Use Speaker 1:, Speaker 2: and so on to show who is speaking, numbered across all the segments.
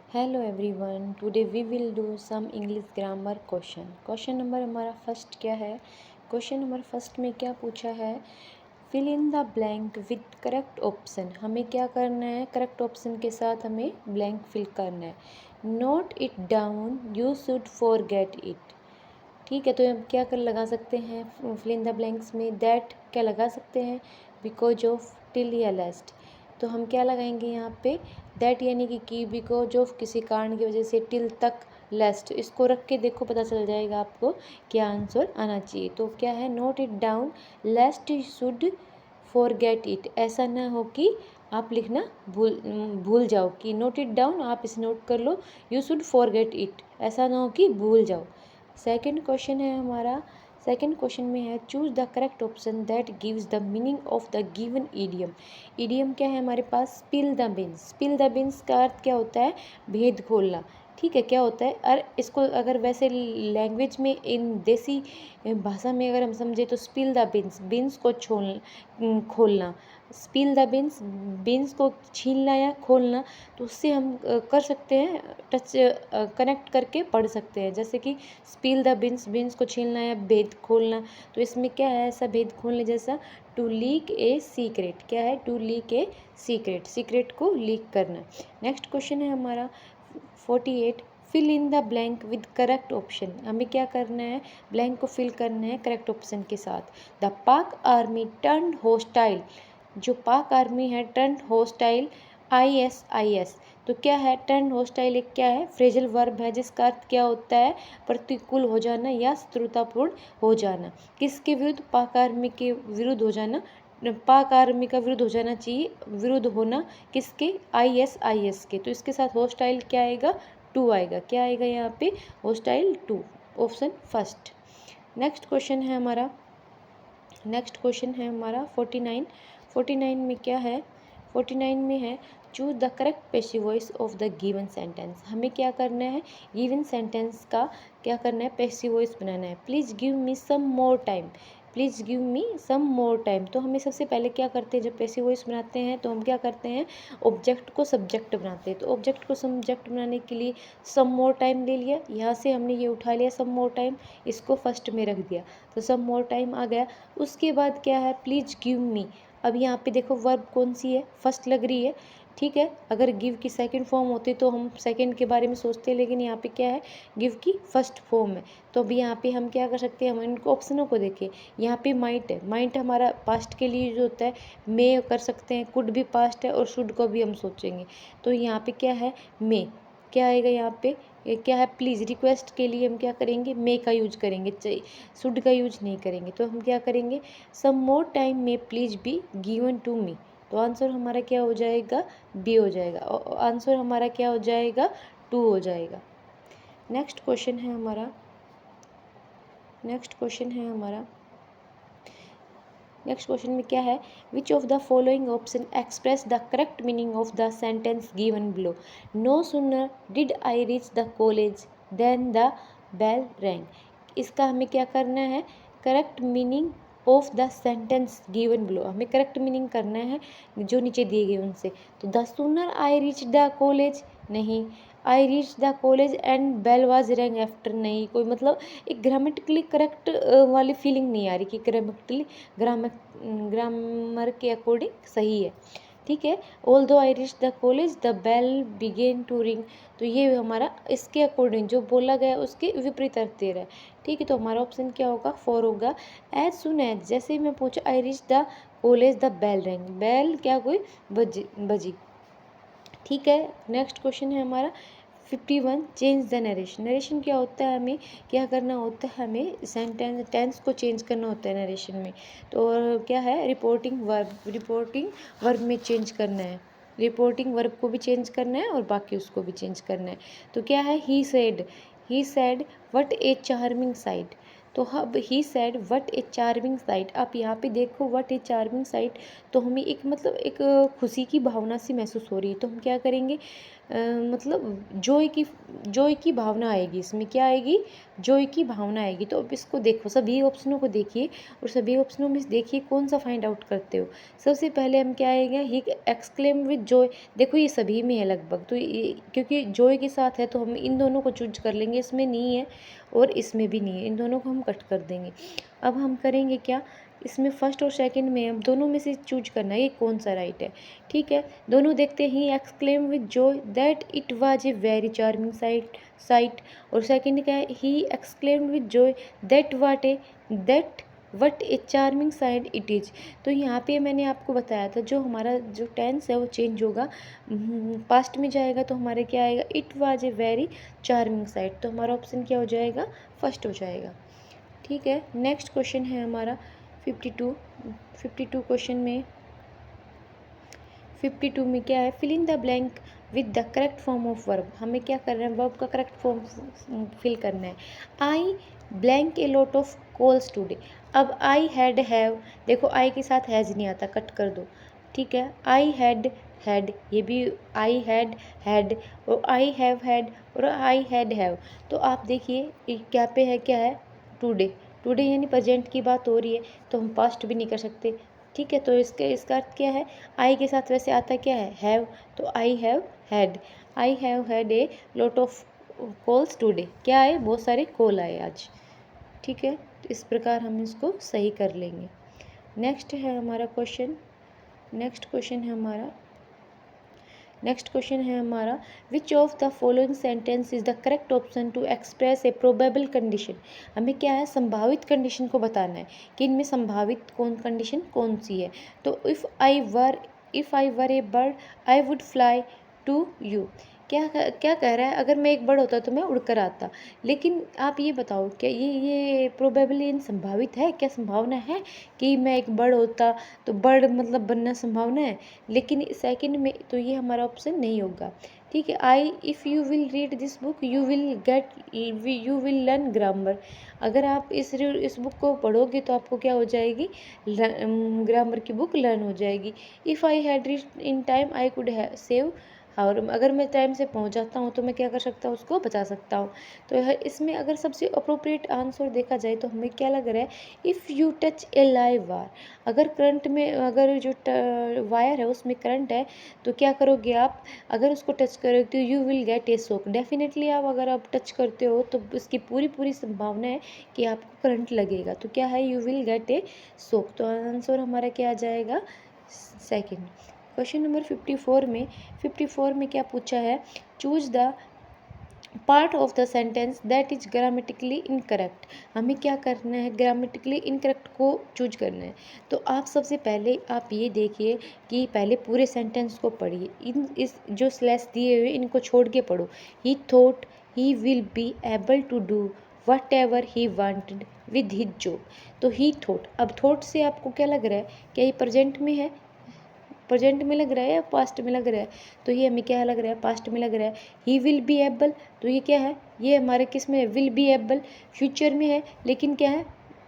Speaker 1: Hello everyone, today we will do some English grammar question. Question number हमारा first क्या है? Question number first में क्या पूछा है? Fill in the blank with correct option. हमें क्या करना है? करेक्ट ऑप्शन के साथ हमें ब्लैंक फिल करना है। Note it down, you should forget it. ठीक है, तो हम क्या कर लगा सकते हैं फिल इन द ब्लैंक्स में? दैट क्या लगा सकते हैं? बिकॉज ऑफ, टिल या लेस्ट। तो हम क्या लगाएंगे यहाँ पे? दैट यानी कि बिकॉज ऑफ किसी कारण की वजह से, टिल तक, लेस्ट। इसको रख के देखो, पता चल जाएगा आपको क्या आंसर आना चाहिए। तो क्या है? Note it down lest should forget it. ऐसा ना हो कि आप लिखना भूल जाओ कि नोट इट डाउन, आप इसे नोट कर लो। यू शुड फॉरगेट इट, ऐसा ना हो कि भूल जाओ। सेकंड क्वेश्चन है हमारा। सेकंड क्वेश्चन में है choose the correct option that gives the meaning of the given idiom. Idiom क्या है हमारे पास? Spill the beans. Spill the beans का अर्थ क्या होता है? भेद खोलना। ठीक है, क्या होता है? और इसको अगर वैसे लैंग्वेज में, इन देसी भाषा में अगर हम समझे तो स्पिल द बीन्स, बीन्स को खोलना। स्पिल द बीन्स, बीन्स को छीलना या खोलना। तो उससे हम कर सकते हैं, टच कनेक्ट करके पढ़ सकते हैं। जैसे कि स्पिल द बीन्स, बीन्स को छीलना या भेद खोलना। तो इसमें क्या है ऐसा भेद खोलने जैसा? To leak a secret. क्या है? To leak a secret, secret को लीक करना। नेक्स्ट क्वेश्चन है हमारा 48। Fill in the blank with correct option. हमें क्या करना है? ब्लैंक को फिल करना है करेक्ट ऑप्शन के साथ। द पाक आर्मी टर्न होस्टाइल। जो पाक आर्मी है टर्न होस्टाइल, ISIS। तो क्या है? टर्न होस्टाइल एक क्या है? फ्रेजल वर्ब है जिसका अर्थ क्या होता है? प्रतिकूल हो जाना या शत्रुतापूर्ण हो जाना। किसके विरुद्ध? पाक आर्मी के विरुद्ध हो जाना। पाक आर्मी का विरुद्ध हो जाना चाहिए, विरुद्ध होना किसके? ISIS के। तो इसके साथ होस्टाइल क्या आएगा? टू आएगा। क्या आएगा यहाँ पे? Hostile to, option first. Next question है हमारा 49। 49 में क्या है? 49 में है choose the correct passive voice of the given sentence. हमें क्या करना है? गिवन सेंटेंस का क्या करना है? पैसिव वॉइस बनाना है। Please give me some more time. Please give me some more time. तो हमें सबसे पहले क्या करते हैं? जब पैसिव वॉइस बनाते हैं तो हम क्या करते हैं? ऑब्जेक्ट को सब्जेक्ट बनाते हैं। तो ऑब्जेक्ट को सब्जेक्ट बनाने के लिए सम मोर टाइम ले लिया। यहाँ से हमने ये उठा लिया सम मोर टाइम, इसको फर्स्ट में रख दिया, तो सम मोर टाइम आ गया। उसके बाद क्या है? प्लीज़ गिव मी। अब यहाँ पे देखो वर्ब कौन सी है? फर्स्ट लग रही है। ठीक है, अगर गिव की सेकंड फॉर्म होती तो हम सेकंड के बारे में सोचते, लेकिन यहाँ पे क्या है? गिव की फर्स्ट फॉर्म है। तो अभी यहाँ पे हम क्या कर सकते हैं? हम इनको ऑप्शनों को देखें। यहाँ पे माइट है। माइट हमारा पास्ट के लिए जो होता है, मे कर सकते हैं, कुड भी पास्ट है, और शुड को भी हम सोचेंगे। तो यहाँ पे क्या है? मे। क्या आएगा यहाँ पे? ये क्या है? प्लीज़। रिक्वेस्ट के लिए हम क्या करेंगे? मे का यूज करेंगे, शुड का यूज नहीं करेंगे। तो हम क्या करेंगे? Some more time may please be given to me. तो आंसर हमारा क्या हो जाएगा? बी हो जाएगा। और आंसर हमारा क्या हो जाएगा? टू हो जाएगा। नेक्स्ट क्वेश्चन है हमारा नेक्स्ट क्वेश्चन में क्या है? Which of the following option express the correct meaning of the sentence given below. No sooner did I reach the college than the bell rang. इसका हमें क्या करना है? Correct meaning of the sentence given below. हमें correct meaning करना है जो नीचे दिए गए उनसे। तो the sooner I reach the college, नहीं। I reach the college and bell was rang after, नहीं। कोई मतलब एक ग्रामेटिकली करेक्ट वाली फीलिंग नहीं आ रही कि ग्रामर के अकॉर्डिंग सही है। ठीक है, although I reach the college the bell began to ring. तो ये हमारा इसके अकॉर्डिंग जो बोला गया उसके विपरीत अर्थ दे रहा है। ठीक है, तो हमारा ऑप्शन क्या होगा? 4 होगा। एज सुन एज, जैसे ही मैं पूछा I reach the college the bell ring, bell क्या कोई बजी। ठीक है, नेक्स्ट क्वेश्चन है हमारा 51। Change the narration. नरेशन क्या होता है? हमें क्या करना होता है? हमें सेंटेंस टेंस को चेंज करना होता है नरेशन में। तो क्या है? रिपोर्टिंग वर्ब में चेंज करना है। रिपोर्टिंग वर्ब को भी चेंज करना है और बाकी उसको भी चेंज करना है। तो क्या है? He said what A charming site. तो अब he said what A charming site. आप यहाँ पे देखो व्हाट ए चार्मिंग साइट, तो हमें एक मतलब एक खुशी की भावना सी महसूस हो रही है। तो हम क्या करेंगे? मतलब जॉय की भावना आएगी इसमें। क्या आएगी? जॉय की भावना आएगी। तो अब इसको देखो, सभी ऑप्शनों को देखिए और सभी ऑप्शनों में देखिए कौन सा फाइंड आउट करते हो। सबसे पहले हम क्या आएगा? ही एक्सक्लेम विद जॉय। देखो ये सभी में है लगभग, तो ये क्योंकि जॉय के साथ है तो हम इन दोनों को चूज कर लेंगे। इसमें नहीं है और इसमें भी नहीं है, इन दोनों को हम कट कर देंगे। अब हम करेंगे क्या? इसमें फर्स्ट और सेकंड में हम दोनों में से चूज करना है ये कौन सा राइट है। ठीक है, दोनों देखते हैं। He exclaim with joy that it was a very charming sight. और सेकंड क्या है? He exclaim with joy that what a charming sight it is. तो यहाँ पे मैंने आपको बताया था जो हमारा जो टेंस है वो चेंज होगा, पास्ट में जाएगा तो हमारे क्या आएगा? It was a very charming site. तो हमारा ऑप्शन क्या हो जाएगा? फर्स्ट हो जाएगा। ठीक है, नेक्स्ट क्वेश्चन है हमारा 52 क्वेश्चन में 52 में क्या है? Fill in the blank with the correct form of verb. हमें क्या करना है? वर्ब का करेक्ट फॉर्म फिल करना है। आई blank a lot of calls today. अब आई हैड हैव, देखो आई के साथ हैज़ नहीं आता, कट कर दो। ठीक है, आई हैड हैड, ये भी आई हैड और आई हैव हैड और आई हैव। तो आप देखिए क्या पे है? क्या है? टुडे। टुडे यानी प्रेजेंट की बात हो रही है तो हम पास्ट भी नहीं कर सकते। ठीक है, तो इसका अर्थ क्या है? आई के साथ वैसे आता क्या है? हैव। तो I have had a lot of calls today. क्या आए? बहुत सारे कॉल आए आज। ठीक है, तो इस प्रकार हम इसको सही कर लेंगे। नेक्स्ट क्वेश्चन है हमारा which of the following sentence is the correct option to express a probable condition. हमें क्या है? संभावित कंडीशन को बताना है कि इनमें संभावित कंडीशन कौन सी है। तो if I were a bird I would fly to you. क्या कह रहा है? अगर मैं एक बर्ड होता तो मैं उड़कर आता। लेकिन आप ये बताओ, क्या ये प्रोबेबली इन संभावित है? क्या संभावना है कि मैं एक बर्ड होता तो बर्ड मतलब बनना संभावना है? लेकिन सेकंड में तो ये हमारा ऑप्शन नहीं होगा। ठीक है, if you will read this book you will learn grammar. अगर आप इस बुक को पढ़ोगे तो आपको क्या हो जाएगी? ग्रामर की बुक लर्न हो जाएगी। If I had reach in time I could save. और अगर मैं टाइम से पहुंच जाता हूँ तो मैं क्या कर सकता हूँ? उसको बचा सकता हूँ। तो इसमें अगर सबसे अप्रोप्रिएट आंसर देखा जाए तो हमें क्या लग रहा है? If you touch A live wire. अगर करंट में, अगर जो वायर है उसमें करंट है तो क्या करोगे आप? अगर उसको टच करोगे तो you will get A shock. Definitely अगर आप टच करते हो तो इसकी पूरी संभावना है कि आपको करंट लगेगा। तो क्या है? You will get A shock. तो आंसर हमारा क्या आ जाएगा? सेकंड। क्वेश्चन नंबर 54 में क्या पूछा है? Choose the part of the sentence that is grammatically incorrect. हमें क्या करना है? ग्रामेटिकली इनकरेक्ट को चूज करना है। तो आप सबसे पहले आप ये देखिए कि पहले पूरे सेंटेंस को पढ़िए। इस जो स्लैश दिए हुए इनको छोड़ के पढ़ो। He thought he will be able to do whatever he wanted with his job. तो ही थॉट, अब थॉट से आपको क्या लग रहा है? क्या ये प्रेजेंट में है? प्रेजेंट में लग रहा है या पास्ट में लग रहा है? तो ये हमें क्या लग रहा है? पास्ट में लग रहा है। ही विल बी एबल, तो ये क्या है? ये हमारे किस में है? विल बी एबल, फ्यूचर में है। लेकिन क्या है?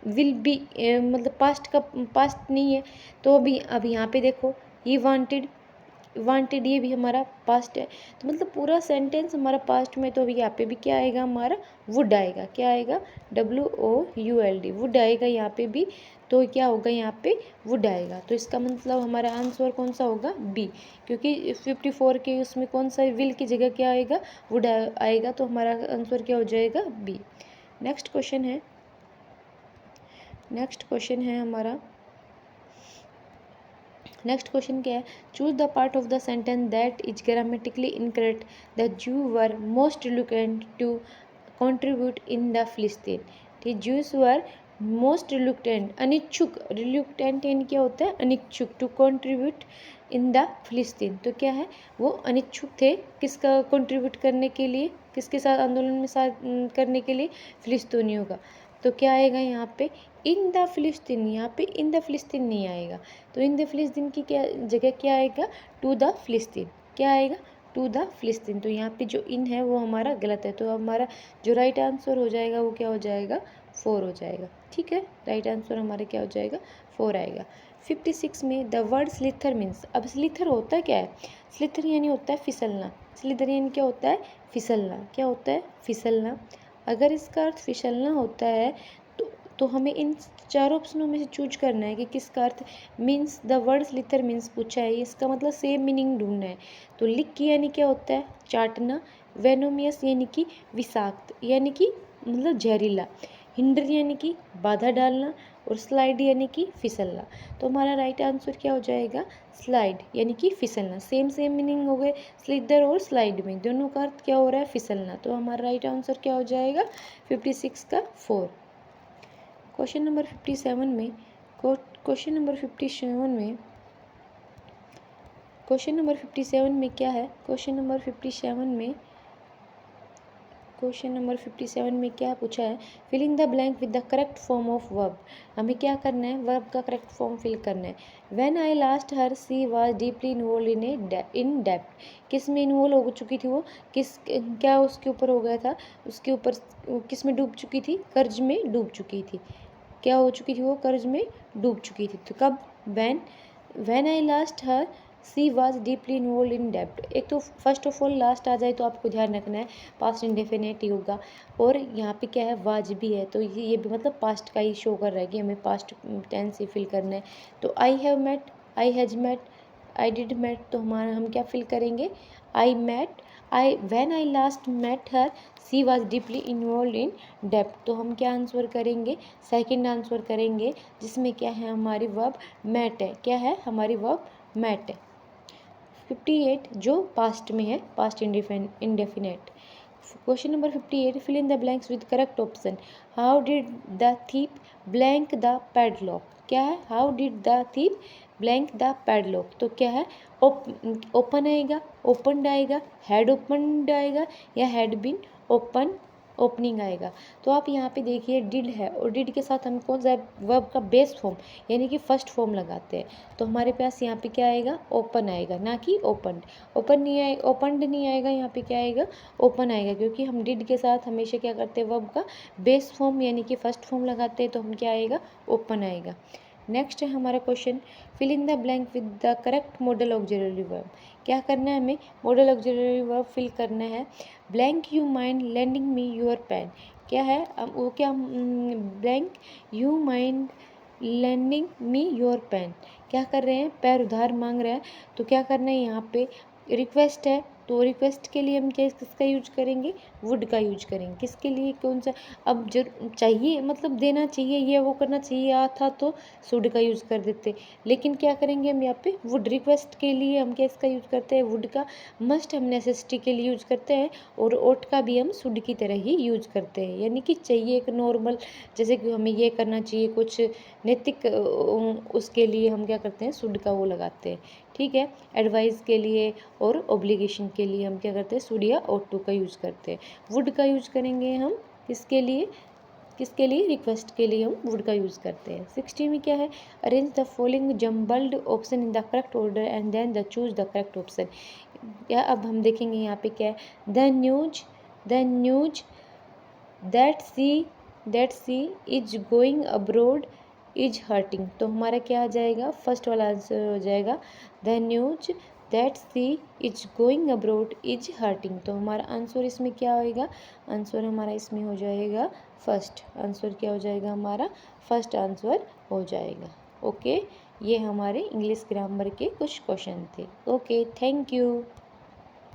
Speaker 1: विल बी मतलब पास्ट नहीं है। तो अब यहाँ पे देखो, ही वांटेड ये भी हमारा पास्ट है। तो मतलब पूरा सेंटेंस हमारा पास्ट में। तो अभी यहाँ पे भी क्या आएगा? हमारा वुड आएगा। क्या आएगा? WOULD, वुड आएगा यहाँ पे भी। तो क्या होगा? यहाँ पे वुड आएगा। तो इसका मतलब हमारा आंसर कौन सा होगा? बी। क्योंकि 54 के उसमें कौन सा विल की जगह क्या आएगा? वुड आएगा। तो हमारा आंसर क्या हो जाएगा? बी। नेक्स्ट क्वेश्चन है हमारा। नेक्स्ट क्वेश्चन क्या है? Choose the part of the sentence that is grammatically incorrect that you were most reluctant to contribute in the Palestine. ठीक, जूस वर मोस्ट रिलुक्टेंट, अनिच्छुक। रिलुक्टेंट यानी क्या होता है? अनिच्छुक। टू कंट्रीब्यूट इन द फिलिस्तीन, तो क्या है? वो अनिच्छुक थे किसका कंट्रीब्यूट करने के लिए? किसके साथ आंदोलन में साथ करने के लिए? फिलिस्तीनियों का। तो क्या आएगा यहाँ पे? इन द फिलिस्तीन। यहाँ पे इन द फिलिस्तीन नहीं आएगा। तो इन द फिलिस्तीन की क्या जगह क्या आएगा? टू द फिलिस्तीन। क्या आएगा? टू द फिलिस्तीन। तो यहाँ पे जो इन है वो हमारा गलत है। तो हमारा जो राइट आंसर हो जाएगा वो क्या हो जाएगा? 4 हो जाएगा। ठीक है, राइट आंसर हमारा क्या हो जाएगा? 4 आएगा। 56 में द वर्ड स्लिथर मीन्स, अब स्लिथर होता क्या है? स्लिथर यानी होता है फिसलना। स्लिथर यानी क्या होता है? फिसलना। क्या होता है? फिसलना। अगर इसका अर्थ फिसलना होता है तो हमें इन चार ऑप्शनों में से चूज करना है कि किसका अर्थ means the word slither means पूछा है, इसका मतलब सेम मीनिंग ढूंढना है। तो लिक यानी क्या होता है? चाटना। वेनोमियस यानी कि विषाक्त यानी कि मतलब जहरीला। हिंडर यानी कि बाधा डालना। और स्लाइड यानी कि फिसलना। तो हमारा राइट आंसर क्या हो जाएगा? स्लाइड यानी कि फिसलना। सेम सेम मीनिंग हो गए स्लिदर और स्लाइड में, दोनों का अर्थ क्या हो रहा है? फिसलना। तो हमारा राइट आंसर क्या हो जाएगा? 56 का 4। क्वेश्चन नंबर 57 में क्वेश्चन नंबर 57 में क्वेश्चन नंबर 57 में क्या है? क्वेश्चन नंबर 57 में क्या पूछा है? Fill in the blank with the correct form of verb. हमें क्या करना है? वर्ब का करेक्ट फॉर्म फिल करना है। When I last her she was deeply involve in depth. किस में इन्वॉल्व हो चुकी थी वो? क्या उसके ऊपर हो गया था? उसके ऊपर किस में डूब चुकी थी? कर्ज में डूब चुकी थी। क्या हो चुकी थी वो? कर्ज में डूब चुकी थी। तो कब? When I last her she was deeply involve इन डेब्ट। एक तो फर्स्ट ऑफ ऑल लास्ट आ जाए तो आपको ध्यान रखना है पास्ट इंडेफिनेट ही होगा, और यहाँ पे क्या है? वाज भी है, तो ये भी मतलब पास्ट का ही शो कर रहा है कि हमें पास्ट टेंस ही फिल करना है। तो I have met, I has met, I did met, तो हमारा हम क्या फिल करेंगे? I met, when I last met her she was deeply involve in डेप्ट। तो हम क्या आंसर करेंगे? सेकंड आंसर करेंगे, जिसमें क्या है? हमारी वर्ब मेट है। क्या है? हमारी वर्ब मेट है। 58 जो पास्ट में है, past indefinite. Question number 58, fill in the blanks with correct option. How did the thief blank the padlock. क्या है? How did the thief blank the padlock. तो क्या है? ओपन आएगा, ओपनड आएगा, हैड ओपनड आएगा, या हैड बीन ओपनिंग आएगा। तो आप यहाँ पे देखिए डिड है, और डिड के साथ हम कौन सा वर्ब का बेस फॉर्म यानी कि फर्स्ट फॉर्म लगाते हैं। तो हमारे पास यहाँ पे क्या आएगा? ओपन आएगा, ना कि ओपनड। ओपनड नहीं आएगा, यहाँ पे क्या आएगा? ओपन आएगा, क्योंकि हम डिड के साथ हमेशा क्या करते हैं? वर्ब का बेस फॉर्म यानी कि फर्स्ट फॉर्म लगाते हैं, तो हम क्या आएगा? ओपन आएगा। नेक्स्ट है हमारा question, fill in the blank with the correct modal auxiliary verb. क्या करना है हमें? मॉडल ऑक्सिलरी वर्ब फिल करना है। Blank you mind lending me your pen. क्या है वो? क्या blank you mind lending me your pen. क्या कर रहे हैं? पैर उधार मांग रहे हैं। तो क्या करना है? यहाँ पे रिक्वेस्ट है, तो रिक्वेस्ट के लिए हम क्या किसका यूज करेंगे? वुड का यूज करेंगे। किसके लिए? कौन सा? अब जो चाहिए मतलब देना चाहिए, ये वो करना चाहिए था तो शुड का यूज कर देते, लेकिन क्या करेंगे हम यहाँ पे? वुड। रिक्वेस्ट के लिए हम क्या इसका यूज करते हैं? वुड का। मस्ट हम नेसेसिटी के लिए यूज करते हैं, और ओट का भी हम शुड की तरह ही यूज करते हैं, यानी कि चाहिए एक नॉर्मल, जैसे कि हमें ये करना चाहिए कुछ नैतिक, उसके लिए हम क्या करते हैं? शुड का वो लगाते हैं। ठीक है। एडवाइस के लिए और ऑब्लिगेशन के लिए हम क्या करते हैं? शुड या ought to का यूज़ करते हैं। वुड का यूज़ करेंगे हम किसके लिए? रिक्वेस्ट के लिए हम वुड का यूज़ करते हैं। 60 में क्या है? Arrange the following jumbled option in the correct order and then the choose the correct option. या अब हम देखेंगे यहाँ पे क्या है? The news that she is going abroad is hurting. तो हमारा क्या आ जाएगा? फर्स्ट वाला आंसर हो जाएगा the news that she is going abroad is hurting. तो हमारा आंसर इसमें क्या होएगा? आंसर हमारा इसमें हो जाएगा फर्स्ट। आंसर क्या हो जाएगा? हमारा फर्स्ट आंसर हो जाएगा। ओके, ये हमारे इंग्लिश ग्रामर के कुछ क्वेश्चन थे। Okay, thank you.